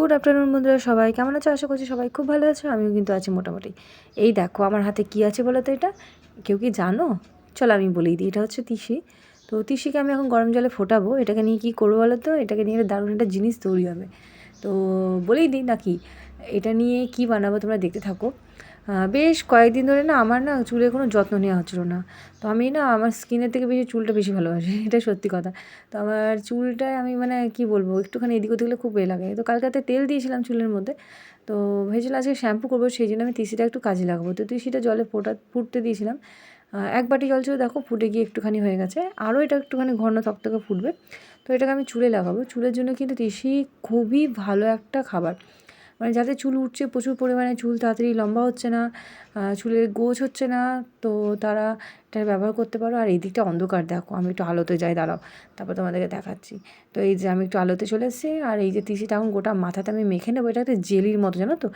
Good afternoon বন্ধুরা, সবাই কেমন আছো? আশা করছি সবাই খুব ভালো আছো। আমিও কিন্তু আছি মোটামুটি। এই দেখো আমার হাতে কি আছে বলো তো, এটা কেউ কি জানো? চলো আমি বলেই দিই। এটা হচ্ছে তিসি। তো তিসিকে আমি এখন গরম জলে ফোটাবো। এটাকে নিয়ে কী করবো বলো তো? এটাকে নিয়ে একটা দারুণ একটা জিনিস তৈরি হবে। তো বলেই দিই নাকি, এটা নিয়ে কি বানাবো তোমরা দেখতে থাকো। বেশ কয়েকদিন ধরে না আমার না চুলের কোনো যত্ন নেওয়া হচ্ছিলো না। তো আমি না আমার স্কিনের থেকে বেশি চুলটা বেশি ভালোবাসি, এটা সত্যি কথা। তো আমার চুলটায় আমি মানে কী বলবো, একটুখানি এদিক ওদিক গেলে খুব লাগে। তো কালকে রাতে তেল দিয়েছিলাম চুলের মধ্যে। তো ভেবেছিলাম আজকে শ্যাম্পু করবো, সেই জন্য আমি তিসিটা একটু কাজে লাগাবো। তো তিসিটা জলে ফুটতে দিয়েছিলাম। 1 বাটি জল ছিল, দেখো ফুটে গিয়ে একটুখানি হয়ে গেছে। আরও এটা একটুখানি ঘন থকথকে ফুটবে। তো এটাকে আমি চুলে লাগাবো। চুলের জন্য কিন্তু তিসি খুবই ভালো একটা খাবার। মানে যাদের চুল উঠছে প্রচুর পরিমাণে, চুল তাড়াতাড়ি লম্বা হচ্ছে না, চুলের গোছ হচ্ছে না, তো তারা এটা ব্যবহার করতে পারো। আর এই দিকটা অন্ধকার, দেখো আমি একটু আলোতে যাই, দাঁড়াও তারপর তোমাদেরকে দেখাচ্ছি। তো এই যে আমি একটু আলোতে চলে এসেছি, আর এই যে তিসিটা এখন গোটা মাথাতে আমি মেখে নেবো। এটা একটা জেলির মতো, জানো তো।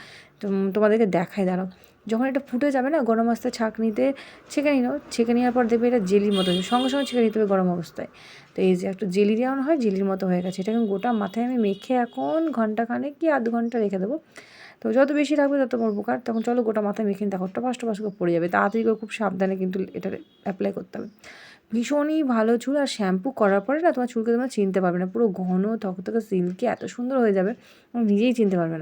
তোমাদেরকে দেখাই, দাঁড়াও। যখন এটা ফুটে যাবে না, গরম অবস্থায় ছাঁকনিতে ছেঁকে নিও। ছেঁকে নেওয়ার পর দেখবে এটা জেলির মতো, সঙ্গে সঙ্গে ছেঁকে নিতে হবে গরম অবস্থায়। তো এই যে একটা জেলি যেমন হয়, জেলির মতো হয়ে গেছে। এটা এখন গোটা মাথায় আমি মেখে এখন ঘন্টাখানেক কি আধ ঘন্টা রেখে দেবো। তো যত বেশি রাখবে তত আমার উপকার। তখন চলো গোটা মাথায় মেখে দেখো, টপাস টপাস করে পড়ে যাবে। তাড়াতাড়ি করে খুব সাবধানে কিন্তু এটা অ্যাপ্লাই করতে হবে। ভীষণই ভালো চুল। আর শ্যাম্পু করার পরে না তোমার চুলকে তোমরা চিনতে পারবে না, পুরো ঘন থকথকে সিল্কি এত সুন্দর হয়ে যাবে, নিজেই চিনতে পারবে না।